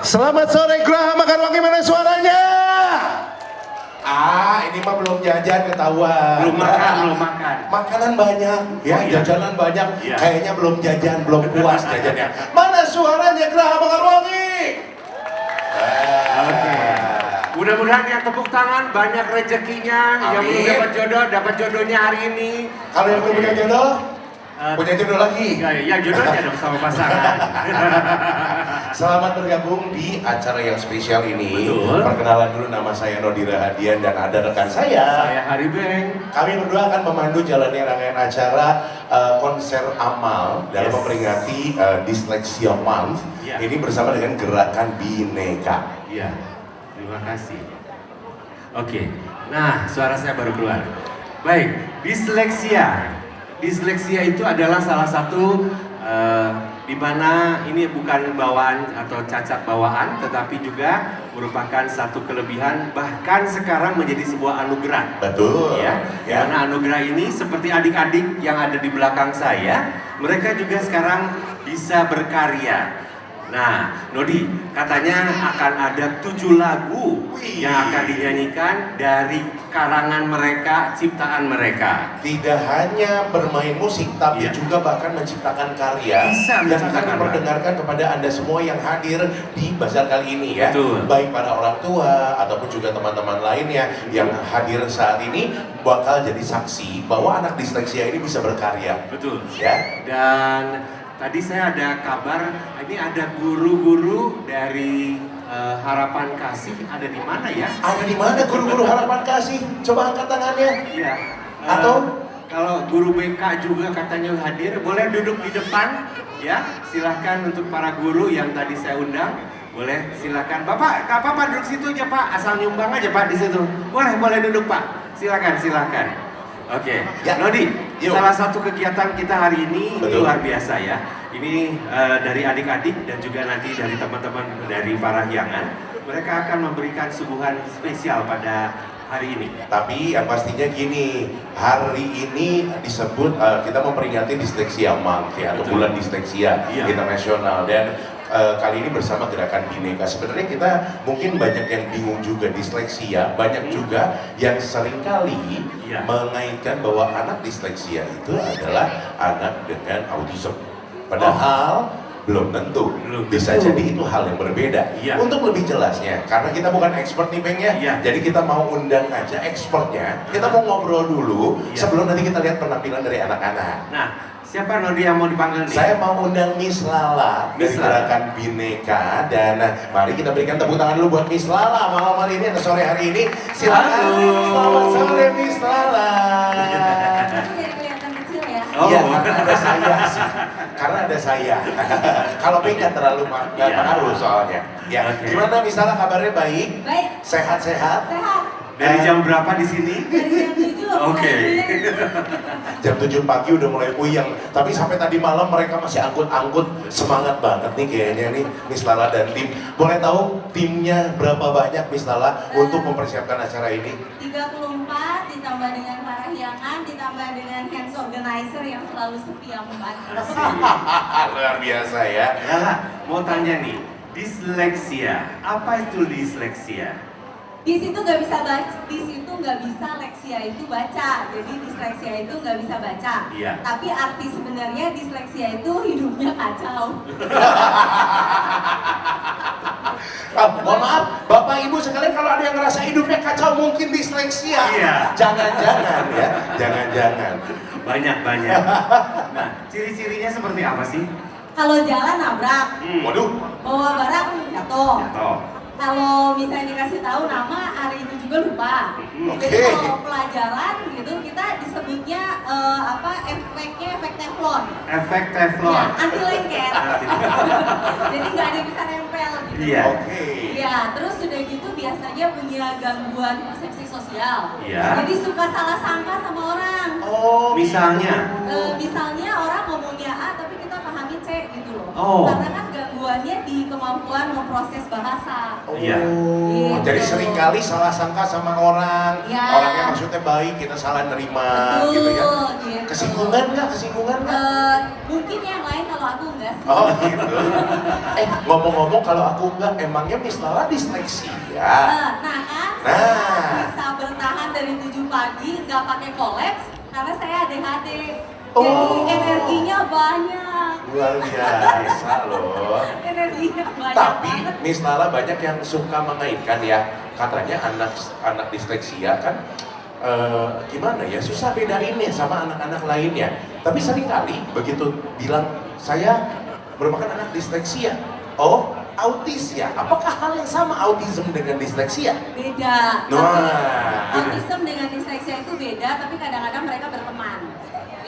Selamat sore Graha Makarwangi, mana suaranya? Ini mah belum jajan ketahuan. Belum makan. Makanan banyak, ya, Oh, iya. jajanan banyak. Iya. Kayaknya belum jajan, belum puas jajannya. Mana suaranya Graha Makarwangi? Oke. Mudah-mudahan yang tepuk tangan banyak rezekinya, yang belum Amin. dapat jodohnya hari ini. Kalau yang belum punya jodoh, punya jodoh lagi. Ya jodohnya dong sama pasangan. Selamat bergabung di acara yang spesial ini. Betul. Perkenalan dulu, nama saya Nodi Rahadian dan ada rekan saya. Saya Hari Beng. Kami berdua akan memandu jalannya rangkaian acara konser amal dalam Yes. memperingati Dyslexia Month. Ya. Ini bersama dengan gerakan Bhinneka. Iya. Terima kasih. Oke. Nah, suara saya baru keluar. Baik, disleksia. Disleksia itu adalah salah satu di mana ini bukan bawaan atau cacat bawaan, tetapi juga merupakan satu kelebihan, bahkan sekarang menjadi sebuah anugerah. Betul. Ya, Ya. karena anugerah ini seperti adik-adik yang ada di belakang saya, mereka juga sekarang bisa berkarya. Nah, Nodi, katanya akan ada 7 lagu Wih. yang akan dinyanyikan dari karangan mereka, ciptaan mereka. Tidak hanya bermain musik, tapi Iya. juga bahkan menciptakan karya Bisa yang akan menciptakan diperdengarkan kepada Anda semua yang hadir di bazar kali ini, ya. Betul. Baik para orang tua ataupun juga teman-teman lainnya yang hadir saat ini bakal jadi saksi bahwa anak disleksia ini bisa berkarya. Betul. Ya. Dan tadi saya ada kabar, ini ada guru-guru dari Harapan Kasih, ada di mana ya? Ada di mana guru-guru Harapan Kasih? Coba angkat tangannya. Iya. Atau? Kalau guru BK juga katanya hadir, boleh duduk di depan, ya. Silahkan untuk para guru yang tadi saya undang, boleh silakan. Bapak, nggak apa-apa duduk situ aja Pak, asal nyumbang aja Pak di situ. Boleh duduk Pak. Silakan. Oke. Ya. Nodi, Yuk. salah satu kegiatan kita hari ini Betul. luar biasa ya. Ini dari adik-adik dan juga nanti dari teman-teman dari Parahyangan, mereka akan memberikan suguhan spesial pada hari ini. Tapi yang pastinya gini, hari ini disebut kita memperingati Dyslexia Month, ya, atau Betul. bulan disleksia Iya. internasional, dan kali ini bersama gerakan Bhinneka. Sebenarnya kita mungkin banyak yang bingung juga disleksia, banyak juga yang seringkali Iya. mengaitkan bahwa anak disleksia itu adalah anak dengan autism. Padahal belum tentu. Belum Bisa tentu. jadi itu hal yang berbeda. Iya. Untuk lebih jelasnya, karena kita bukan expert nih Beng ya, Iya. jadi kita mau undang aja expertnya. Kita mau ngobrol dulu Iya. sebelum nanti kita lihat penampilan dari anak-anak. Nah, siapa Nodi yang mau dipanggil nih? Saya mau undang Miss Lala dari Miss Lala. gerakan Bhinneka, dan mari kita berikan tepuk tangan dulu buat Miss Lala malam hari ini atau sore hari ini. Silakan. Halo. Selamat sore Miss Lala. Jadi kelihatan kecil ya. Oh. Iya, karena ada saya sih. Karena ada saya. Kalau Beng nggak terlalu nggak Iya. pengaruh soalnya. Ya, Oke. gimana Miss Lala, kabarnya baik? Baik, Sehat-sehat? sehat. Dari jam berapa di sini? Dari jam 7 Oke. Jam 7 pagi udah mulai puyeng, tapi sampai tadi malam mereka masih angkut-angkut. Semangat banget nih kayaknya nih Miss Lala dan tim. Boleh tahu timnya berapa banyak Miss Lala untuk mempersiapkan acara ini? 34 ditambah dengan Parahyangan, ditambah dengan hands organizer yang selalu setia membantu. Luar biasa ya. Lala, mau tanya nih, disleksia. Apa itu disleksia? Di situ nggak bisa baca, di situ nggak bisa leksia itu baca. Jadi disleksia itu nggak bisa baca. Iya. Tapi arti sebenarnya disleksia itu hidupnya kacau. Mohon maaf, Bapak Ibu sekalian, kalau ada yang ngerasa hidupnya kacau mungkin disleksia. Iya. Jangan-jangan ya, jangan-jangan. Banyak. Nah, ciri-cirinya seperti apa sih? Kalau jalan nabrak, Waduh, bawa barang jatuh. Jatuh. Kalau misalnya dikasih tahu nama, hari itu juga lupa. Oke. Jadi kalau pelajaran gitu kita disebutnya efeknya efek teflon. Efek Ya, teflon. anti lengket. Jadi nggak ada yang bisa nempel gitu. Iya. oke. Ya, terus sudah gitu biasanya punya gangguan persepsi sosial. Iya. Jadi suka salah sangka sama orang. Oh, Misalnya? Misalnya orang ngomongnya A tapi kita pahami C gitu loh. Oh. Karena kan gangguannya di kemampuan memproses bahasa. Oh, Iya. jadi seringkali salah sangka sama orang, Ya. orangnya maksudnya baik, kita salah nerima, gitu ya. Gitu. Kesinggungan nggak? Kesinggungan nggak? Mungkin yang lain kalau aku enggak sih. Oh gitu. Ngomong-ngomong kalau aku enggak, emangnya Miss Lala disleksia? Nah kan, saya Nah. bisa bertahan dari 7 pagi, nggak pakai kolaps, karena saya ADHD. Oh. Jadi energinya banyak. Luar biasa loh. Energinya banyak Tapi banget. Miss Lala banyak yang suka mengaitkan ya, katanya anak disleksia kan gimana ya, susah bedainnya sama anak-anak lainnya. Tapi seringkali begitu bilang saya merupakan anak disleksia, oh autis ya, apakah hal yang sama autism dengan disleksia? Beda. Nah, Autism dengan disleksia itu beda, tapi kadang-kadang mereka berteman.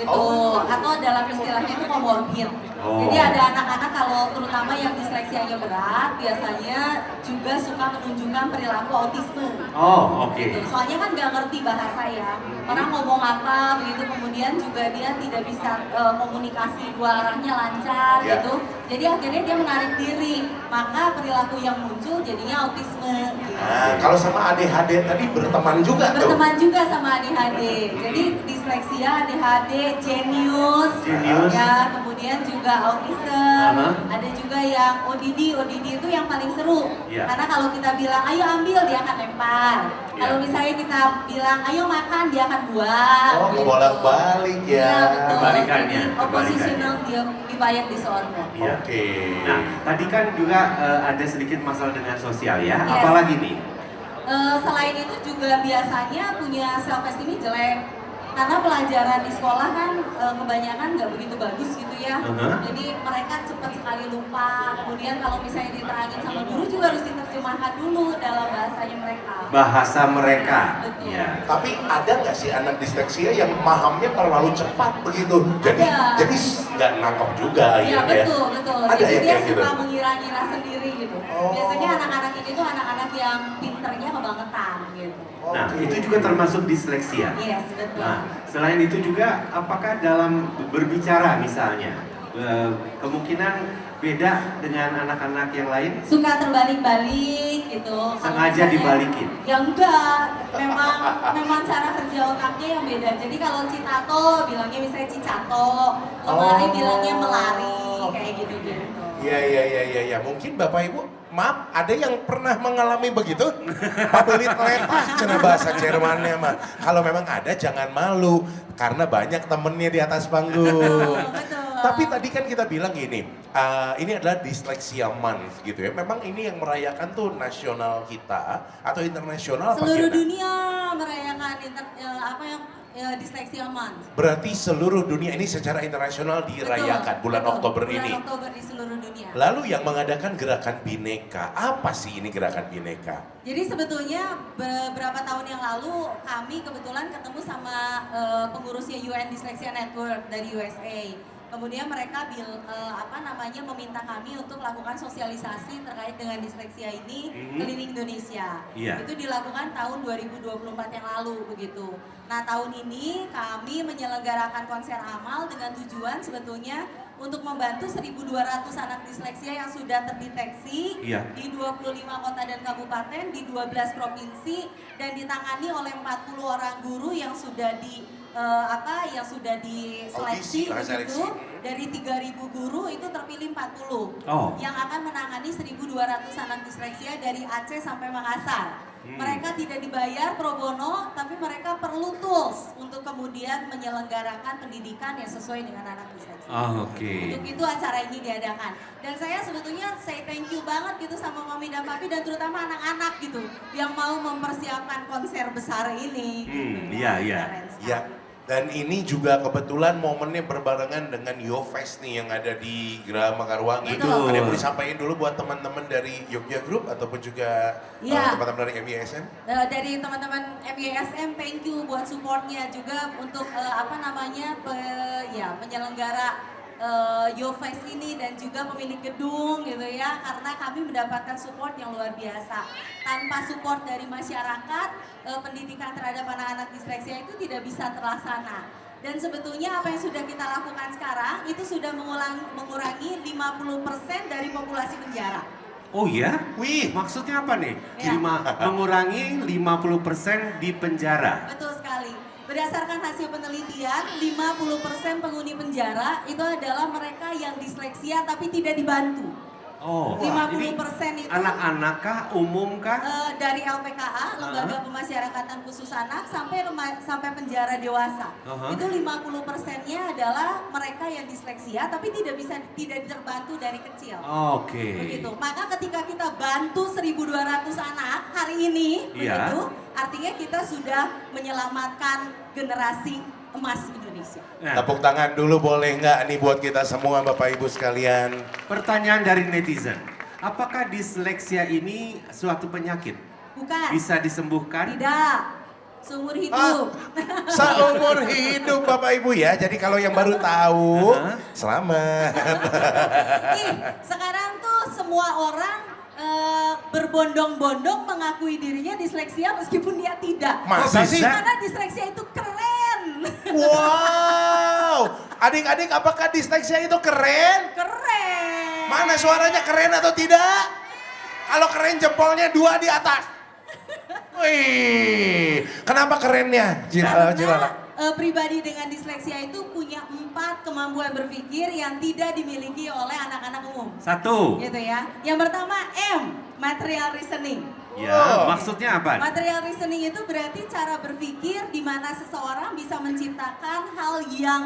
Gitu. Oh. Atau dalam istilahnya itu komorbid. Oh. Jadi ada anak-anak kalau terutama yang disleksianya berat, biasanya juga suka menunjukkan perilaku autisme. Oh, oke. Gitu. Soalnya kan nggak ngerti bahasa ya. Orang ngomong apa begitu, kemudian juga dia tidak bisa komunikasi dua arahnya lancar Ya. gitu. Jadi akhirnya dia menarik diri. Maka perilaku yang muncul jadinya autisme. Gitu. nah kalau sama ADHD tadi berteman juga tuh. Berteman juga sama ADHD. Jadi disleksia, ADHD, jenius, ya, kemudian juga autism. Ada juga yang ODD. ODD itu yang paling seru. Iya. Karena kalau kita bilang ayo ambil, dia akan lempar. Iya. Kalau misalnya kita bilang ayo makan, dia akan buang. Oh, gitu. kebolak-balik ya. Iya, betul. Kebalikannya, Jadi oppositional divided disorder. Iya. Oke. Nah, tadi kan juga ada sedikit masalah dengan sosial ya. Yes. Apalagi nih? Selain itu juga biasanya punya self esteem jelek. Karena pelajaran di sekolah kan kebanyakan nggak begitu bagus gitu ya. Jadi mereka cepat sekali lupa. Kemudian kalau misalnya diterangin sama guru juga harus diterjemahkan dulu dalam bahasanya mereka. Bahasa mereka. Betul. Ya. Tapi ada nggak sih anak disleksia yang pahamnya terlalu cepat begitu? Jadi Ada. nggak nangkep juga Iya akhirnya. betul betul. Ada Jadi ya dia kayak gitu? suka mengira-ngira sendiri gitu. Oh. Biasanya anak-anak ini tuh anak-anak yang pinternya kebangetan gitu. Nah, Oke. itu juga termasuk disleksia. Yes betul. Nah, selain itu juga apakah dalam berbicara misalnya kemungkinan beda dengan anak-anak yang lain? Suka terbalik-balik gitu. Kalau Sengaja misalnya- dibalikin? Ya enggak, memang cara kerja otaknya yang beda. Jadi kalau Citato bilangnya misalnya Cicato, Lemari Oh. bilangnya melari, kayak gitu-gitu. Iya. Mungkin Bapak Ibu, maaf, ada yang pernah mengalami begitu? Pabelit lepah, cina bahasa Jermannya mah. Kalau memang ada, jangan malu, karena banyak temennya di atas panggung. Betul. Tapi tadi kan kita bilang gini, ini adalah Dyslexia Month gitu ya. Memang ini yang merayakan tuh nasional kita atau internasional apa Seluruh kita? dunia merayakan Dyslexia Month. Berarti seluruh dunia ini secara internasional dirayakan Betul, bulan betul. Oktober Bulan ini. Oktober di seluruh dunia. Lalu yang mengadakan gerakan Bhinneka, apa sih ini gerakan Bhinneka? Jadi sebetulnya beberapa tahun yang lalu kami kebetulan ketemu sama pengurusnya UN Dyslexia Network dari USA. Kemudian mereka meminta kami untuk lakukan sosialisasi terkait dengan disleksia ini keliling Indonesia. Iya. Itu dilakukan tahun 2024 yang lalu begitu. Nah, tahun ini kami menyelenggarakan konser amal dengan tujuan sebetulnya untuk membantu 1.200 anak disleksia yang sudah terdeteksi Iya. di 25 kota dan kabupaten di 12 provinsi dan ditangani oleh 40 orang guru yang sudah diseleksi Audisi, begitu. Dari 3.000 guru itu terpilih 40 Oh. yang akan menangani 1.200 anak disleksia dari Aceh sampai Makassar. Mereka tidak dibayar pro bono, tapi mereka perlu tools untuk kemudian menyelenggarakan pendidikan yang sesuai dengan anak disleksia. Oh, oke. Untuk itu acara ini diadakan. Dan saya sebetulnya say thank you banget gitu sama Mami dan Papi dan terutama anak-anak gitu yang mau mempersiapkan konser besar ini. Iya. Keren sekali. Ya, dan ini juga kebetulan momennya berbarengan dengan YoFest nih yang ada di Geraha Mekarwangi. Betul. Ada yang mau disampaikan dulu buat teman-teman dari Yogya Group ataupun juga Iya. teman-teman dari MISM? Dari teman-teman MISM, thank you buat supportnya juga untuk penyelenggara YoFest ini dan juga pemilik gedung gitu ya, karena kami mendapatkan support yang luar biasa. Tanpa support dari masyarakat, pendidikan terhadap anak-anak disleksia itu tidak bisa terlaksana. Dan sebetulnya apa yang sudah kita lakukan sekarang itu sudah mengurangi 50% dari populasi penjara. Oh ya? Wih, Maksudnya apa nih? Ya. Mengurangi 50% di penjara. Betul sekali. Berdasarkan hasil penelitian, 50% penghuni penjara itu adalah mereka yang disleksia tapi tidak dibantu. Oh, 50% ini itu anak-anak kah, umum kah? dari LPKA, Lembaga Pemasyarakatan Khusus Anak, sampai penjara dewasa. Itu 50%-nya adalah mereka yang disleksia tapi tidak terbantu dari kecil. Oke. Begitu. Maka ketika kita bantu 1.200 anak hari ini, Iya. begitu, artinya kita sudah menyelamatkan generasi emas Indonesia. Nah, Tepuk tangan dulu boleh nggak nih buat kita semua Bapak Ibu sekalian. pertanyaan dari netizen. Apakah disleksia ini suatu penyakit? Bukan. Bisa disembuhkan? Tidak. Seumur hidup. Seumur hidup Bapak Ibu ya. Jadi kalau yang baru tahu, selamat. Ih, sekarang tuh semua orang berbondong-bondong mengakui dirinya disleksia meskipun dia tidak. Masa sih? Karena disleksia itu keren. Wow, adik-adik apakah disleksia itu keren? Keren. Mana suaranya keren atau tidak? Kalau keren jempolnya 2 di atas. Wih, kenapa kerennya? Jilala. Pribadi dengan disleksia itu punya 4 kemampuan berpikir yang tidak dimiliki oleh anak-anak umum. 1. Gitu ya. Yang pertama M, material reasoning. Ya, maksudnya apa? Material reasoning itu berarti cara berpikir di mana seseorang bisa menciptakan hal yang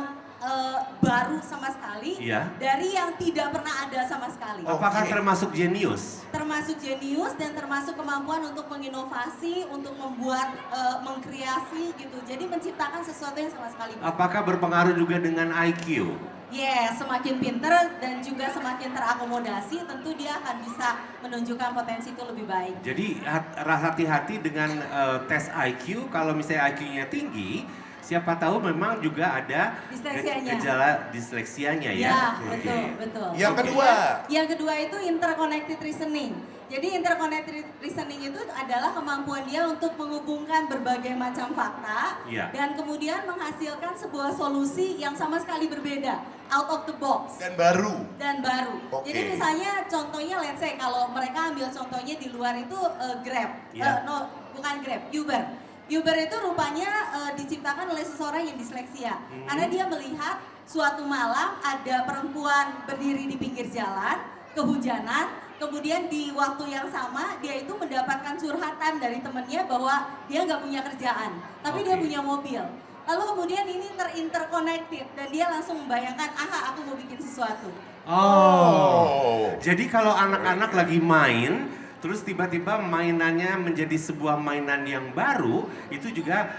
baru sama sekali Iya. dari yang tidak pernah ada sama sekali. Apakah Oke. termasuk jenius? Termasuk jenius dan termasuk kemampuan untuk menginovasi, untuk membuat, mengkreasi gitu. Jadi menciptakan sesuatu yang sama sekali baru. Apakah berpengaruh juga dengan IQ? Yes, semakin pinter dan juga semakin terakomodasi, tentu dia akan bisa menunjukkan potensi itu lebih baik. Jadi hati-hati dengan tes IQ. Kalau misalnya IQ-nya tinggi, siapa tahu memang juga ada Disleksianya. gejala disleksianya ya. Ya, Oke. betul. Yang Oke. kedua, Yang kedua itu interconnected reasoning. Jadi interconnected reasoning itu adalah kemampuan dia untuk menghubungkan berbagai macam fakta Iya. dan kemudian menghasilkan sebuah solusi yang sama sekali berbeda, out of the box dan baru. dan baru. Oke. Jadi misalnya contohnya let's say kalau mereka ambil contohnya di luar itu Grab. Iya. No, bukan Grab, Uber. Uber itu rupanya diciptakan oleh seseorang yang disleksia. Karena dia melihat suatu malam ada perempuan berdiri di pinggir jalan, kehujanan, kemudian di waktu yang sama dia itu mendapatkan curhatan dari temennya bahwa dia nggak punya kerjaan, tapi dia Oke. punya mobil. Lalu kemudian ini terinterconnected dan dia langsung membayangkan, aha aku mau bikin sesuatu. Oh. Jadi kalau anak-anak lagi main, terus tiba-tiba mainannya menjadi sebuah mainan yang baru, itu juga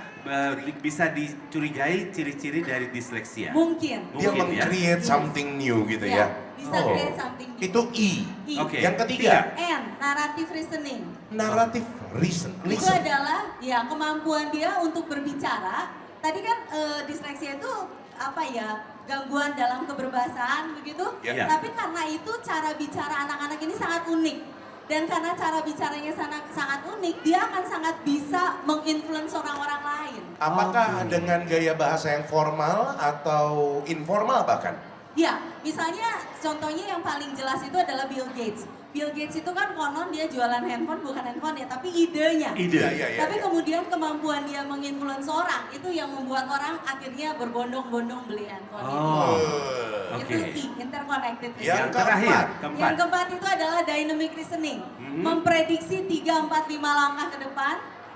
bisa dicurigai ciri-ciri dari disleksia. Mungkin. Dia Mungkin ya. meng-create something new gitu ya. Bisa create something new. Itu I. I. Oke. Yang ketiga, N, narrative reasoning. narrative reason. Itu adalah ya kemampuan dia untuk berbicara. Tadi kan disleksia itu apa ya, gangguan dalam keberbahasaan begitu. Ya. Tapi karena itu cara bicara anak-anak ini sangat unik. Dan karena cara bicaranya sangat unik, dia akan sangat bisa menginfluence orang-orang lain. Apakah Oke. dengan gaya bahasa yang formal atau informal bahkan? Ya, misalnya contohnya yang paling jelas itu adalah Bill Gates. Bill Gates itu kan konon dia jualan handphone, bukan handphone ya, tapi idenya. Ide. Iya, Tapi kemudian kemampuan dia menginfluence orang itu yang membuat orang akhirnya berbondong-bondong beli handphone itu. Oh. Eh, Itu Oke. I, interconnected Yang Yang reasoning. terakhir, keempat. keempat. Yang keempat itu adalah dynamic reasoning. Memprediksi 3, 4, 5 langkah ke depan.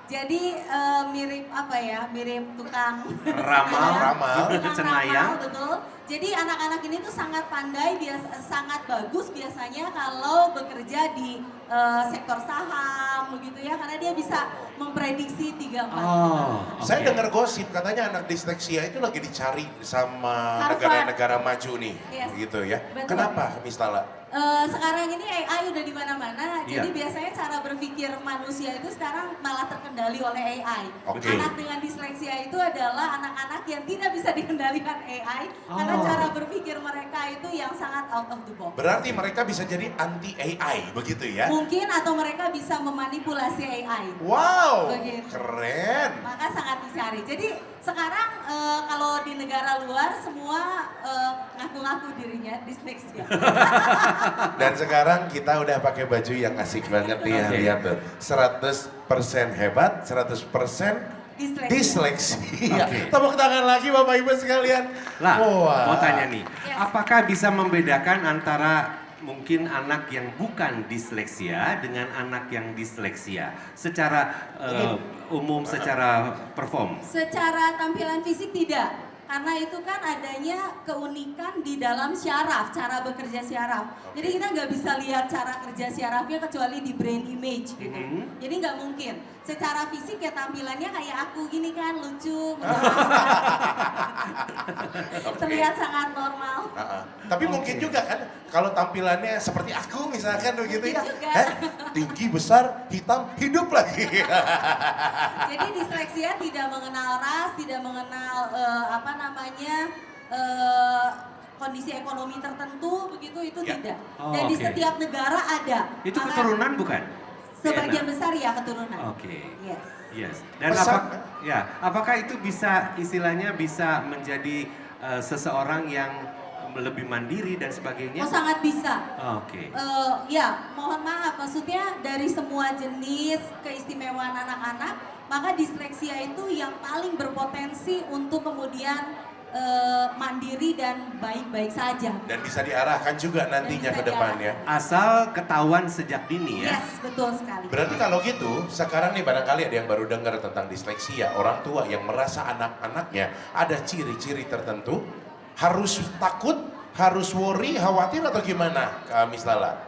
Jadi mirip apa ya, mirip tukang Ramal. Tukang Cenayang. ramal, betul. Jadi anak-anak ini tuh sangat pandai, sangat bagus biasanya kalau bekerja di sektor saham begitu ya, karena dia bisa memprediksi 3, 4, 5 Oh. langkah. Saya Oke. dengar gosip katanya anak disleksia itu lagi dicari sama Harvard. negara-negara maju nih, Yes. gitu ya. Betul. Kenapa, Miss Lala? Sekarang ini AI udah di mana-mana, Iya. jadi biasanya cara berpikir manusia itu sekarang malah terkendali oleh AI. Oke. Anak dengan disleksia itu adalah anak-anak yang tidak bisa dikendalikan AI, karena Oh. cara berpikir mereka itu yang sangat out of the box. Berarti mereka bisa jadi anti AI, begitu ya? Mungkin atau mereka bisa memanipulasi AI. Wow, Begitu. keren. Maka sangat dicari. Jadi sekarang kalau di negara luar semua ngaku-ngaku dirinya disleksia. Dan sekarang kita udah pakai baju yang asik banget nih ya, Oke. lihat tuh. 100% hebat, 100% Disleksia. Oke. Tepuk tangan lagi Bapak Ibu sekalian. Lah, Wah. mau tanya nih, Yes. apakah bisa membedakan antara mungkin anak yang bukan disleksia dengan anak yang disleksia secara umum, secara perform? Secara tampilan fisik tidak, karena itu kan adanya keunikan di dalam syaraf, cara bekerja syaraf. Jadi kita nggak bisa lihat cara kerja syarafnya kecuali di brain image gitu. Mhm. Jadi nggak mungkin. Secara fisik ya tampilannya kayak aku gini kan, lucu, terlihat sangat normal. Tapi mungkin juga kan kalau tampilannya seperti aku misalkan begitu ya. Mungkin juga. Tinggi, besar, hitam, hidup lagi. Jadi disleksia tidak mengenal ras, tidak mengenal kondisi ekonomi tertentu begitu itu Ya. tidak. Oh, Dan di oke. setiap negara ada. Itu Maka keturunan bukan? Sebagian DNA? besar ya keturunan. Oke. Yes. Yes. Dan Besar, apakah itu bisa istilahnya bisa menjadi seseorang yang lebih mandiri dan sebagainya? Oh sangat bisa. Oke. Ya, mohon maaf, maksudnya dari semua jenis keistimewaan anak-anak, maka disleksia itu yang paling berpotensi untuk kemudian mandiri dan baik-baik saja. Dan bisa diarahkan juga nantinya Dan ke bisa depannya. Asal ketahuan sejak dini ya. Yes, betul sekali. Berarti kalau gitu, sekarang nih barangkali ada yang baru dengar tentang disleksia, orang tua yang merasa anak-anaknya ada ciri-ciri tertentu, harus takut, harus worry, khawatir atau gimana, Miss Lala?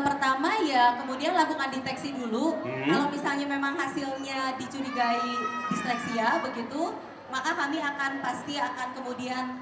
Pertama ya kemudian lakukan deteksi dulu. Kalau misalnya memang hasilnya dicurigai disleksia begitu, maka kami pasti akan kemudian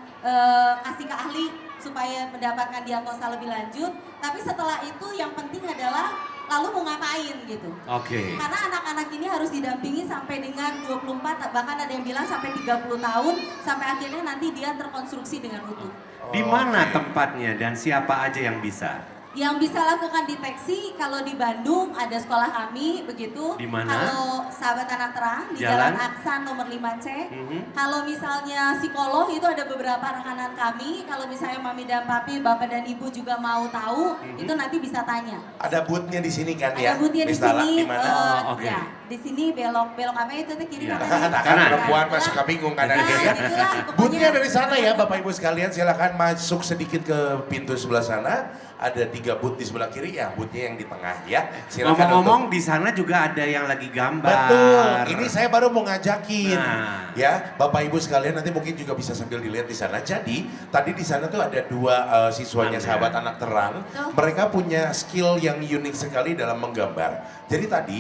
kasih ke ahli supaya mendapatkan diagnosa lebih lanjut. Tapi setelah itu yang penting adalah lalu mau ngapain gitu. Oke. Karena anak-anak ini harus didampingi sampai dengan 24, bahkan ada yang bilang sampai 30 tahun, sampai akhirnya nanti dia terkonstruksi dengan utuh. Di mana tempatnya dan siapa aja yang bisa? Yang bisa lakukan deteksi kalau di Bandung ada sekolah kami begitu. Di mana? Kalau Sahabat Anak Terang di Jalan? Jalan Aksan nomor 5C. Mhm. Kalau misalnya psikolog itu ada beberapa rekanan kami. Kalau misalnya mami dan papi, bapak dan ibu juga mau tahu, itu nanti bisa tanya. Ada boothnya di sini kan ya? Ada boothnya di Miss Lala, sini. di mana? Oh, oke. Ya, di sini belok apa itu tuh kiri Iya. kanan. Nah, Kanan. perempuan mah suka bingung kadang Nah, ya. gitulah, pokoknya. Boothnya dari sana ya Bapak Ibu sekalian, silakan masuk sedikit ke pintu sebelah sana. Ada 3 booth di sebelah kiri ya, boothnya yang di tengah ya. Silakan Ngomong-ngomong di sana juga ada yang lagi gambar. Betul, ini saya baru mau ngajakin Nah. ya Bapak Ibu sekalian, nanti mungkin juga bisa sambil dilihat di sana. Jadi tadi di sana tuh ada 2 siswanya Anda. Sahabat Anak Terang, Betul. mereka punya skill yang unik sekali dalam menggambar. Jadi tadi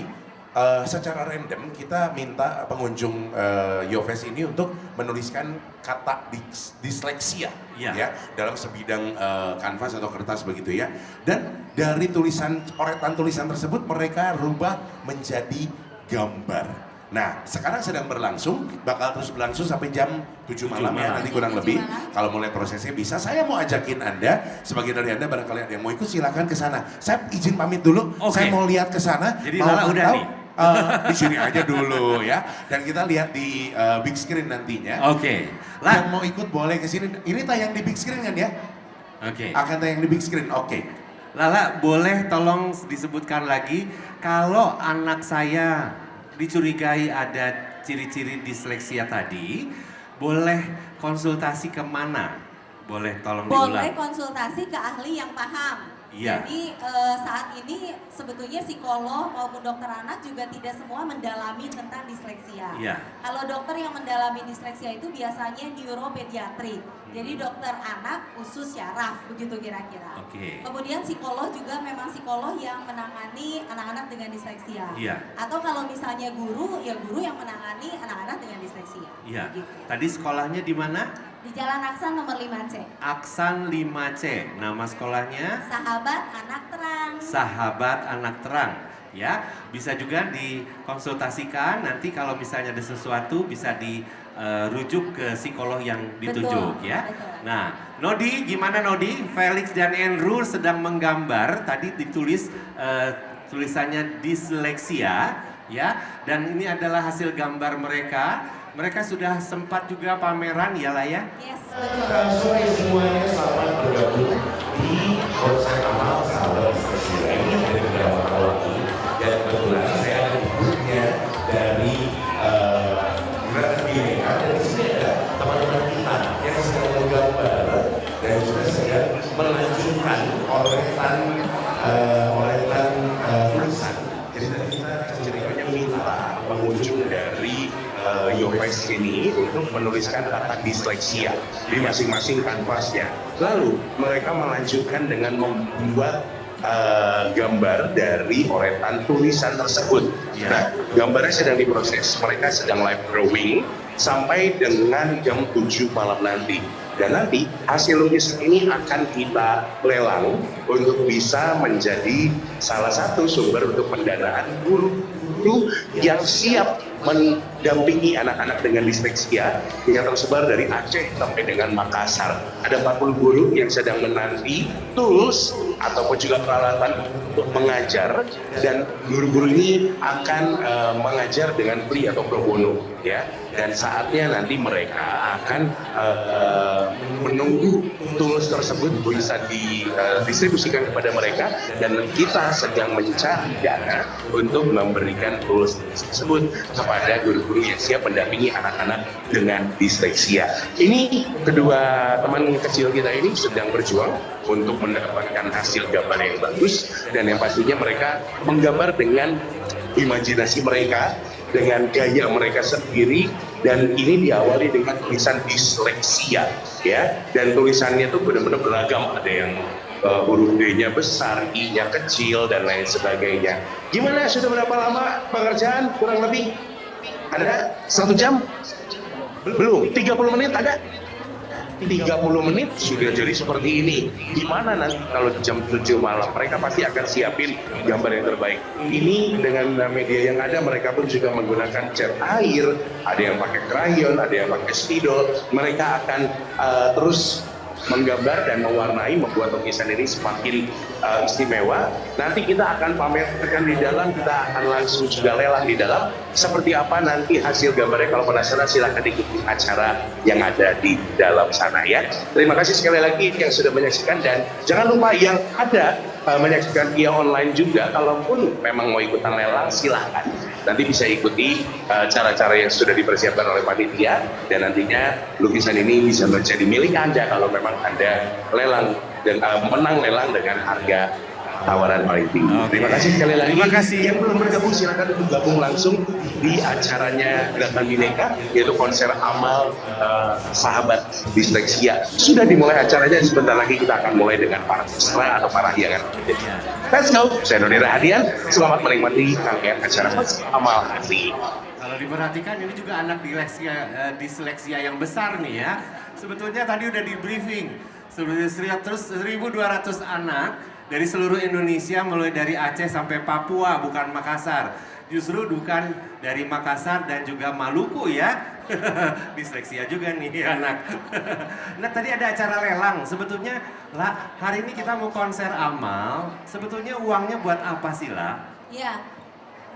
secara random kita minta pengunjung Yofest ini untuk menuliskan kata disleksia Iya. ya dalam sebidang kanvas atau kertas begitu ya. Dan dari coretan tulisan tersebut mereka rubah menjadi gambar. Nah, sekarang sedang berlangsung, bakal terus berlangsung sampai jam 7 malam ya, malam. nanti kurang 7 lebih. malam. Kalau mulai prosesnya bisa, saya mau ajakin Anda, sebagian dari Anda barangkali ada yang mau ikut, silakan ke sana. Saya izin pamit dulu, Oke. saya mau lihat ke sana. Jadi mau Lala udah pantau, nih? di sini aja dulu ya. Dan kita lihat di big screen nantinya. Oke. Yang mau ikut boleh ke sini. Ini tayang di big screen kan ya? Oke. Akan tayang di big screen, oke. Lala, boleh tolong disebutkan lagi kalau anak saya dicurigai ada ciri-ciri disleksia tadi, boleh konsultasi kemana? Boleh tolong Boleh diulang. konsultasi ke ahli yang paham. Iya. Jadi saat ini sebetulnya psikolog maupun dokter anak juga tidak semua mendalami tentang disleksia. Iya. Kalau dokter yang mendalami disleksia itu biasanya neuropediatri. Jadi dokter anak khusus syaraf begitu kira-kira. Oke. Kemudian psikolog juga memang psikolog yang menangani anak-anak dengan disleksia. Iya. Atau kalau misalnya guru, ya guru yang menangani anak-anak dengan disleksia. Iya. Begitu. Tadi sekolahnya di mana? Di Jalan Aksan nomor 5C. Aksan 5C. Nama sekolahnya Sahabat Anak Terang. Sahabat Anak Terang. Ya, bisa juga dikonsultasikan. Nanti kalau misalnya ada sesuatu bisa dirujuk ke psikolog yang ditunjuk. Betul, Ya. betul. Nah, Nodi, gimana Nodi? Felix dan Andrew sedang menggambar. Tadi ditulis tulisannya disleksia, ya. Dan ini adalah hasil gambar mereka. Mereka sudah sempat juga pameran ya lah ya. Yes, betul. Sore semuanya, selamat bergabung di konsep amal Sahabat Disleksia. Ini ada beberapa tahun lagi, dan kebetulan saya ada di boothnya dari tulisan. Jadi tadi kita ceritanya minta pengunjung dari Yofest ini untuk menuliskan kata disleksia di masing-masing kanvasnya. Lalu mereka melanjutkan dengan membuat gambar dari oretan tulisan tersebut. Nah, gambarnya sedang diproses, mereka sedang live drawing sampai dengan jam 7 malam nanti. Dan nanti hasil lukisan ini akan kita lelang untuk bisa menjadi salah satu sumber untuk pendanaan guru yang siap mendampingi anak-anak dengan disleksia yang tersebar dari Aceh sampai dengan Makassar. Ada 40 guru yang sedang menanti tools ataupun juga peralatan untuk mengajar, dan guru-guru ini akan mengajar dengan free atau pro bono, ya. Dan saatnya nanti mereka akan menunggu tools tersebut bisa didistribusikan kepada mereka, dan kita sedang mencari dana untuk memberikan tools tersebut kepada guru-guru yang siap mendampingi anak-anak dengan disleksia. Ini kedua teman kecil kita ini sedang berjuang untuk mendapatkan hasil gambar yang bagus, dan yang pastinya mereka menggambar dengan imajinasi mereka, dengan gaya mereka sendiri, dan ini diawali dengan tulisan disleksia, ya. Dan tulisannya itu benar-benar beragam, ada yang huruf D-nya besar, I-nya kecil, dan lain sebagainya. Gimana, sudah berapa lama pengerjaan? Kurang lebih ada 1 jam? Belum, 30 menit ada? 30 menit sudah jadi seperti ini. Gimana nanti kalau jam 7 malam? Mereka pasti akan siapin gambar yang terbaik. Ini dengan media yang ada, mereka pun juga menggunakan cat air, ada yang pakai krayon, ada yang pakai spidol. Mereka akan terus menggambar dan mewarnai, membuat lukisan ini semakin istimewa. Nanti kita akan pamerkan di dalam, kita akan langsung juga lelang di dalam. Seperti apa nanti hasil gambarnya, kalau penasaran silahkan ikuti acara yang ada di dalam sana, ya. Terima kasih sekali lagi yang sudah menyaksikan, dan jangan lupa yang ada menyaksikan via online juga, kalaupun memang mau ikutan lelang silahkan. Nanti bisa ikuti cara-cara yang sudah dipersiapkan oleh panitia, dan nantinya lukisan ini bisa menjadi milik Anda kalau memang Anda lelang dan menang lelang dengan harga tawaran paling tinggi. Terima kasih sekali lagi. Terima kasih. Yang belum bergabung silakan untuk gabung langsung di acaranya Gerakan Bineka, yaitu konser amal sahabat disleksia. Sudah dimulai acaranya, sebentar lagi kita akan mulai dengan para peserta atau para hiangan. Let's go. Saya Doni Rahadian. Selamat menikmati rangkaian acara amal hari. Kalau diperhatikan ini juga anak disleksia yang besar nih, ya. Sebetulnya tadi udah di briefing. Terus 1.200 anak dari seluruh Indonesia, mulai dari Aceh sampai Papua, bukan Makassar. Justru bukan dari Makassar dan juga Maluku, ya. Disleksia juga nih anak. Nah, tadi ada acara lelang. Sebetulnya lah, hari ini kita mau konser amal. Sebetulnya uangnya buat apa sih, lah? Ya,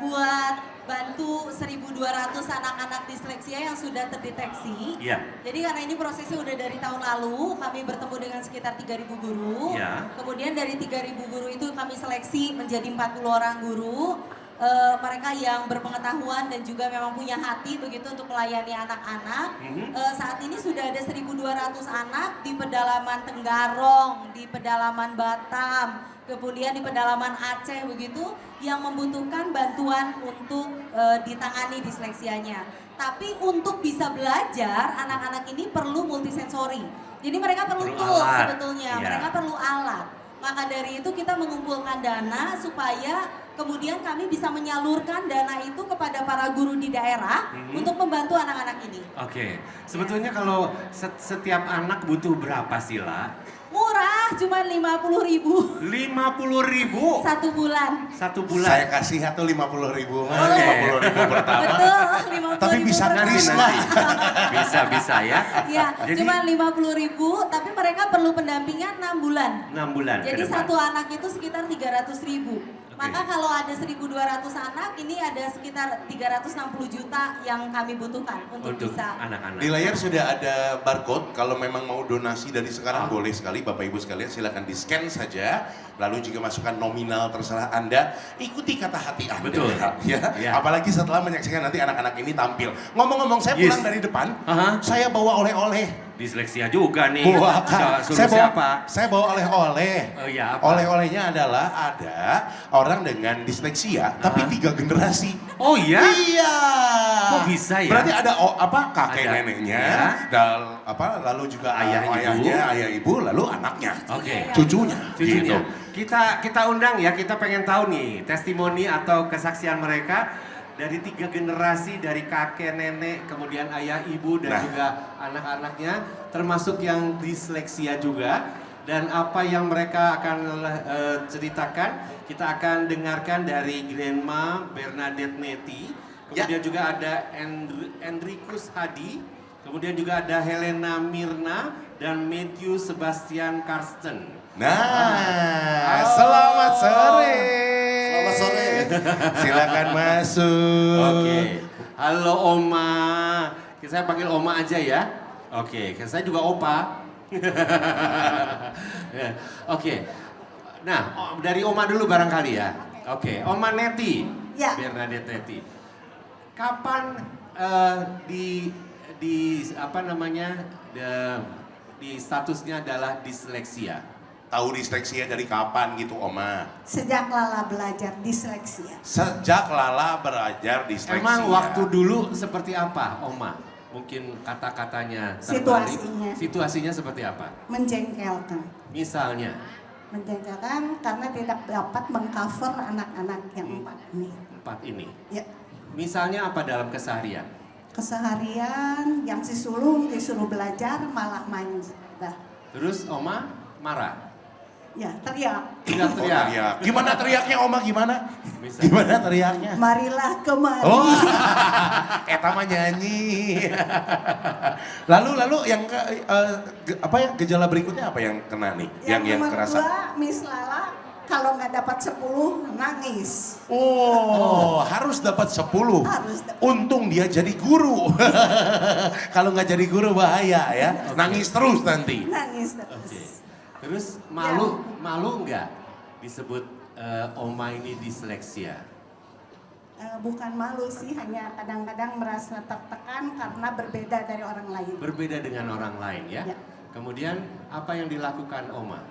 buat bantu 1.200 anak-anak disleksia yang sudah terdeteksi. Iya. Jadi karena ini prosesnya udah dari tahun lalu, kami bertemu dengan sekitar 3.000 guru. Iya. Kemudian dari 3.000 guru itu kami seleksi menjadi 40 orang guru. Mereka yang berpengetahuan dan juga memang punya hati begitu untuk melayani anak-anak. Saat ini sudah ada 1.200 anak di pedalaman Tenggarong, di pedalaman Batam, kemudian di pedalaman Aceh begitu, yang membutuhkan bantuan untuk ditangani disleksianya. Tapi untuk bisa belajar, anak-anak ini perlu multisensori. Jadi mereka perlu tools sebetulnya, mereka perlu alat. Maka dari itu kita mengumpulkan dana supaya kemudian kami bisa menyalurkan dana itu kepada para guru di daerah untuk membantu anak-anak ini. Oke, sebetulnya kalau setiap anak butuh berapa sih, lah? Murah, cuma 50.000. 50.000? 1 bulan. 1 bulan. Saya kasih atau 50.000, 50.000 pertama. Betul, 50.000. Tapi bisa kris nggak ya? Bisa ya. Iya, Jadi, cuma 50.000, tapi mereka perlu pendampingan 6 bulan. 6 bulan. Jadi ke depan. satu anak itu sekitar 300.000. Maka kalau ada 1.200 anak, ini ada sekitar 360 juta yang kami butuhkan untuk bisa. Anak-anak. Di layar sudah ada barcode, kalau memang mau donasi dari sekarang boleh sekali Bapak Ibu sekalian, silakan di-scan saja. Lalu juga masukkan nominal terserah Anda, ikuti kata hati Anda. Betul. Ya. Apalagi setelah menyaksikan nanti anak-anak ini tampil. Ngomong-ngomong, saya pulang dari depan, saya bawa oleh-oleh. disleksia juga nih. Bukan. Suruh siapa? Saya bawa oleh-oleh. Oh iya, apa? Oleh-olehnya adalah ada orang dengan disleksia, tapi 3 generasi. Oh iya? Iya. Kok bisa ya? Berarti ada kakek Ada. neneknya, Ya. dan lalu juga ayahnya, ayah ibu, lalu anaknya, Oke. cucunya. Cucunya. Gitu. Kita undang ya, kita pengen tahu nih testimoni atau kesaksian mereka dari 3 generasi, dari kakek nenek, kemudian ayah ibu dan Nah. juga anak-anaknya, termasuk yang disleksia juga. Dan apa yang mereka akan ceritakan, kita akan dengarkan dari Grandma Bernadette Neti, kemudian juga ada Enricus Hadi, kemudian juga ada Helena Mirna dan Matthew Sebastian Karsten. Nah, selamat sore. Selamat sore. Silakan masuk. Oke, halo Oma. Saya panggil Oma aja ya. Oke, saya juga Opa. Oke, nah dari Oma dulu barangkali ya. Oke, Oma Neti, Ya. Bernadette Neti. Kapan di apa namanya di statusnya adalah disleksia? Tahu disleksia dari kapan gitu, Oma? Sejak Lala belajar disleksia. Sejak Lala belajar disleksia. Emang waktu dulu seperti apa, Oma? Mungkin kata-katanya terbalik. Situasinya seperti apa? Menjengkelkan. Misalnya, Menjengkelkan karena tidak dapat mengcover anak-anak yang 4 ini. 4 ini. Ya. Misalnya apa dalam keseharian? Keseharian yang si sulung disuruh belajar malah main. Dah. Terus Oma marah? Ya, teriak. Tidak Oh, teriak? teriak. Gimana teriaknya, Oma? Gimana? Misalnya. Gimana teriaknya? Marilah kemari. Oh, eta mah nyanyi. lalu yang apa ya, gejala berikutnya apa yang kena nih? Yang nomor kerasa. 2, Miss Lala kalau nggak dapat 10 nangis. Oh, harus dapat 10. Harus dapat. Untung dia jadi guru. Kalau nggak jadi guru bahaya ya. Nangis terus nanti. Nangis terus. Oke. Terus malu nggak disebut Oma ini disleksia? Bukan malu sih, hanya kadang-kadang merasa tertekan karena berbeda dari orang lain. Berbeda dengan orang lain ya? Ya. Kemudian apa yang dilakukan Oma?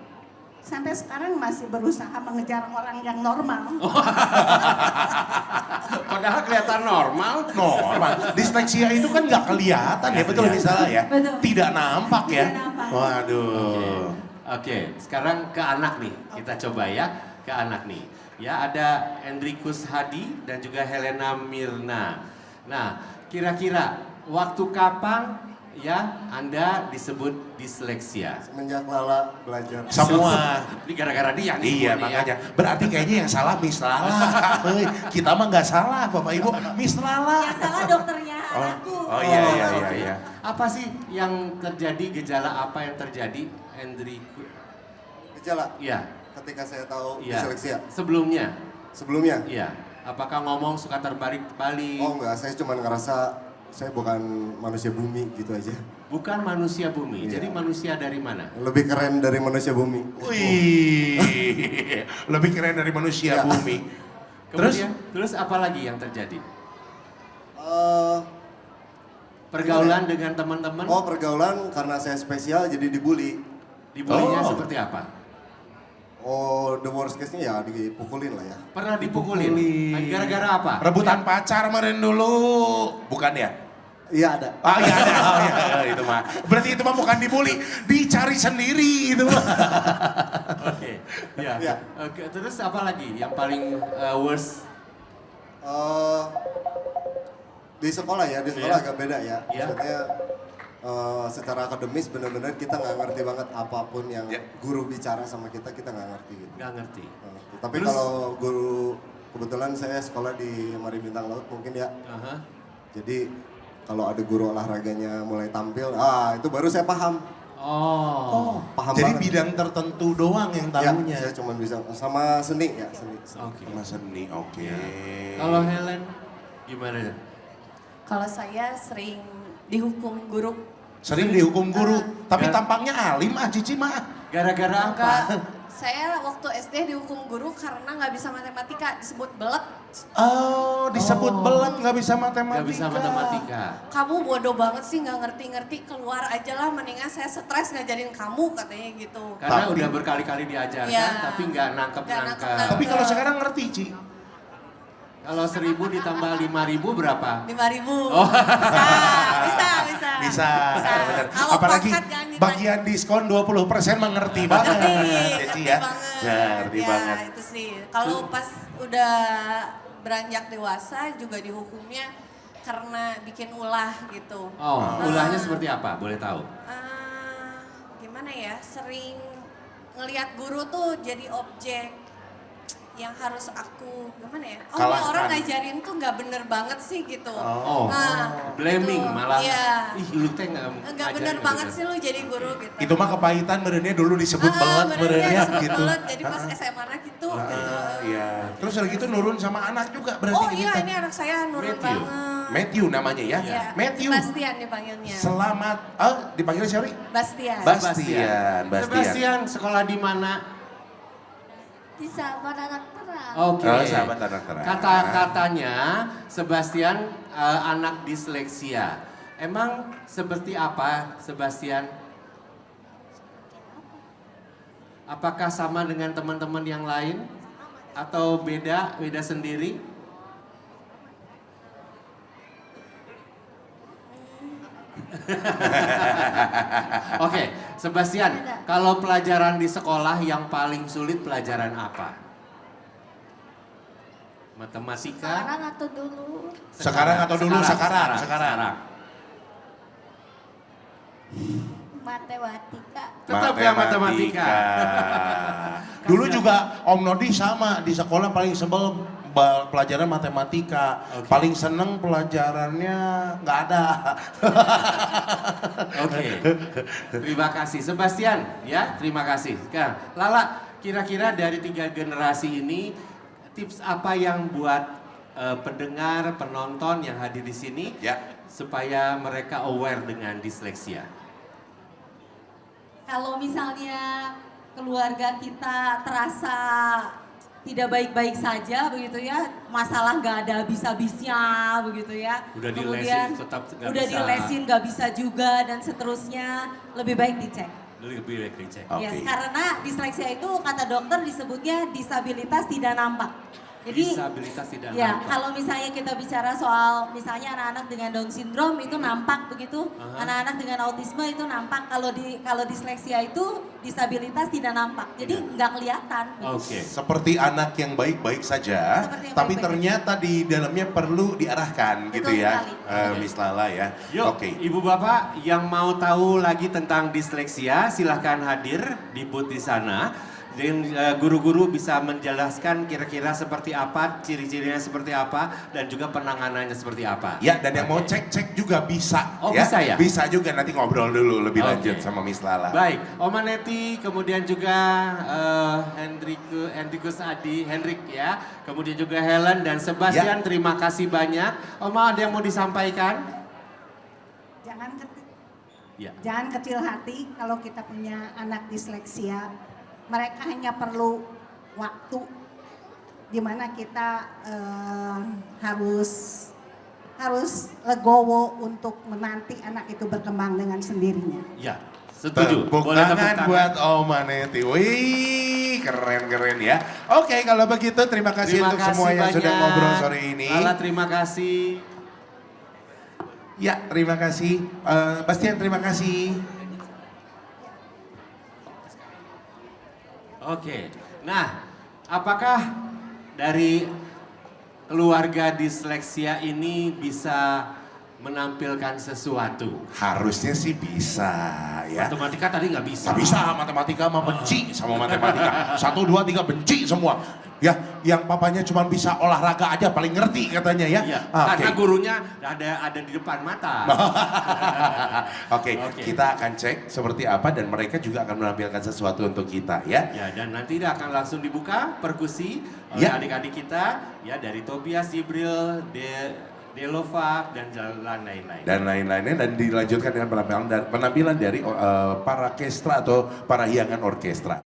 Sampai sekarang masih berusaha mengejar orang yang normal. Padahal kelihatan normal. Normal. Disleksia itu kan nggak kelihatan ya, betul misalnya ya. Betul. Tidak nampak ya. Tidak nampak. Waduh. Oke, sekarang ke anak nih. Kita coba ya, ke anak nih. Ya, ada Enricus Hadi dan juga Helena Mirna. Nah, kira-kira waktu kapan ya Anda disebut disleksia? Semenjak Lala belajar. Semua. Ini gara-gara dia nih. Iya semuanya ya. makanya. Berarti kayaknya yang salah Miss Lala. Hei, kita mah nggak salah Bapak Ibu. Miss Lala. Yang salah dokternya anakku. Oh iya. Apa sih yang terjadi, gejala apa yang terjadi, Enricus? Gejala Iya, ketika saya tahu iya. disleksia. Sebelumnya, Sebelumnya? iya. Apakah ngomong suka terbalik-balik? Oh enggak, saya cuma ngerasa saya bukan manusia bumi gitu aja. Bukan manusia bumi, Iya. jadi manusia dari mana? Lebih keren dari manusia bumi. Wih, lebih keren dari manusia Ya. bumi. Terus? Terus apa lagi yang terjadi? Eh, Pergaulan dengan teman-teman? oh pergaulan karena saya spesial jadi dibully. Dibulinya Oh. seperti apa? Oh the worst case-nya ya dipukulin lah ya. Pernah dipukulin? Gara-gara apa? Rebutan pacar kemarin dulu. Bukan ya? Iya ada. Ah iya ada. Oh, iya, itu mah. Berarti itu mah bukan dibully, dicari sendiri itu mah. Oke. Ya. Iya. Oke, terus apa lagi yang paling worst? Eh, di sekolah ya, di sekolah Iya. agak beda ya. Iya. Maksudnya secara akademis benar-benar kita nggak ngerti banget apapun yang Ya. guru bicara sama kita nggak ngerti gitu. Nggak ngerti. Tapi Terus? kalau guru, kebetulan saya sekolah di Mari Bintang Laut mungkin ya. Aha. Jadi kalau ada guru olahraganya mulai tampil, itu baru saya paham. Oh. Paham Jadi banget. bidang tertentu doang yang Ya, tahunya. saya cuma bisa sama seni ya, seni. Oke. Sama seni, oke. Kalau Helen gimana? Kalau saya sering dihukum guru. Sering dihukum guru, tapi Ya. tampangnya alim Cici mah. Gara-gara apa? Saya waktu SD dihukum guru karena nggak bisa matematika, disebut belet. Oh, disebut belet nggak bisa matematika. Nggak bisa matematika. Kamu bodoh banget sih, nggak ngerti-ngerti, keluar aja lah, mendingan saya stres ngajarin kamu, katanya gitu. Karena Tapi- udah berkali-kali diajarkan, Iya. tapi nggak Nggak nangkep-nangkep. nangkep-nangkep. Tapi kalau sekarang ngerti, Ci. Kalau 1000 ditambah 5000 berapa? 5.000. Oh. Bisa. benar. Kalau Apalagi pangkat jangan ditanya. bagian diskon 20% mengerti banget, ya, Ci ya. Ngerti Ya, banget. itu sih. Kalau pas udah beranjak dewasa juga dihukumnya karena bikin ulah gitu. Oh, ulahnya seperti apa? Boleh tahu? Gimana ya? Sering ngelihat guru tuh jadi objek yang harus aku gimana ya? Oh, ini Kalahkan. orang ngajarin tuh nggak bener banget sih gitu. Oh, Nah, blaming gitu. malah. Iya. Ih, lu teh nggak Nggak bener banget sih lu jadi guru gitu. Itu mah kepahitan merenya dulu disebut belet benernya merenya disebut gitu. belet, jadi pas SMA gitu. Iya. Terus udah gitu nurun sama anak juga berarti Oh ini iya, teh. ini anak saya nurun Matthew. banget. Matthew namanya ya. Iya, Matthew. Sebastian dipanggilnya. Selamat. Dipanggil siapa? Bastian. Bastian. Sebastian sekolah di mana? Di Sahabat Anak Terang. Oke. Oh, sahabat anak terang. Kata-katanya Sebastian anak disleksia. Emang seperti apa Sebastian? Apakah sama dengan teman-teman yang lain? Atau beda sendiri? Oke, Sebastian, kalau pelajaran di sekolah yang paling sulit pelajaran apa? Matematika? Sekarang atau dulu? Sekarang atau dulu? Sekarang. Matematika. Tetap ya matematika. Dulu juga Om Nodi sama di sekolah paling sebel pelajaran matematika. Oke. Paling seneng pelajarannya nggak ada. Oke, terima kasih Sebastian ya, terima kasih. Nah, Lala, kira-kira dari 3 generasi ini tips apa yang buat pendengar, penonton yang hadir di sini Ya. supaya mereka aware dengan disleksia? Kalau misalnya keluarga kita terasa tidak baik-baik saja begitu ya, masalah nggak ada habis-habisnya begitu ya. Udah dilesin, Kemudian tetap nggak udah bisa. dilesin nggak bisa juga dan seterusnya, lebih baik dicek. Lebih baik dicek. Oke. Yes, karena disleksia itu kata dokter disebutnya disabilitas tidak nampak. Jadi Disabilitas tidak ya, nampak. kalau misalnya kita bicara soal misalnya anak-anak dengan Down syndrome itu nampak begitu, Aha. anak-anak dengan autisme itu nampak. Kalau disleksia itu disabilitas tidak nampak, jadi nggak kelihatan. Oke. Seperti anak yang baik-baik saja, Seperti yang tapi baik-baik. ternyata di dalamnya perlu diarahkan gitu Betul ya, sekali. Miss Lala ya. Yuk, Oke. Ibu Bapak yang mau tahu lagi tentang disleksia, silahkan hadir di booth di sana. Dan guru-guru bisa menjelaskan kira-kira seperti apa, ciri-cirinya seperti apa, dan juga penanganannya seperti apa. Ya, dan yang mau Oke. cek-cek juga bisa. Oh, bisa ya? Bisa juga, nanti ngobrol dulu lebih Oke. lanjut sama Miss Lala. Baik, Oma Neti, kemudian juga Hendrikus Adi, Hendrik ya, kemudian juga Helen dan Sebastian, Ya. terima kasih banyak. Oma ada yang mau disampaikan? Ya. Jangan kecil hati kalau kita punya anak disleksia. Mereka hanya perlu waktu di mana kita harus legowo untuk menanti anak itu berkembang dengan sendirinya. Ya, setuju. Tepuk Boleh tepuk tangan tangan. buat Oma Neti. Wih, keren-keren ya. Oke, kalau begitu terima kasih Terima untuk kasih semua yang sudah banyak. ngobrol sore ini. Lala, terima kasih. Ya, terima kasih. Bastian, terima kasih. Oke, nah apakah dari keluarga disleksia ini bisa menampilkan sesuatu? Harusnya sih bisa ya. Matematika tadi nggak bisa. Nggak bisa, matematika mah benci sama matematika. 1, 2, 3 benci semua. Ya, yang papanya cuma bisa olahraga aja paling ngerti katanya ya. Iya, Oke. karena gurunya ada di depan mata. Oke, Oke. kita akan cek seperti apa dan mereka juga akan menampilkan sesuatu untuk kita ya. Ya, dan nanti dia akan langsung dibuka perkusi oleh Ya. adik-adik kita ya dari Tobias, Jibril, Delova dan lain-lain. Dan lain-lainnya dan dilanjutkan dengan penampilan dari para orkestra atau para hiangan orkestra.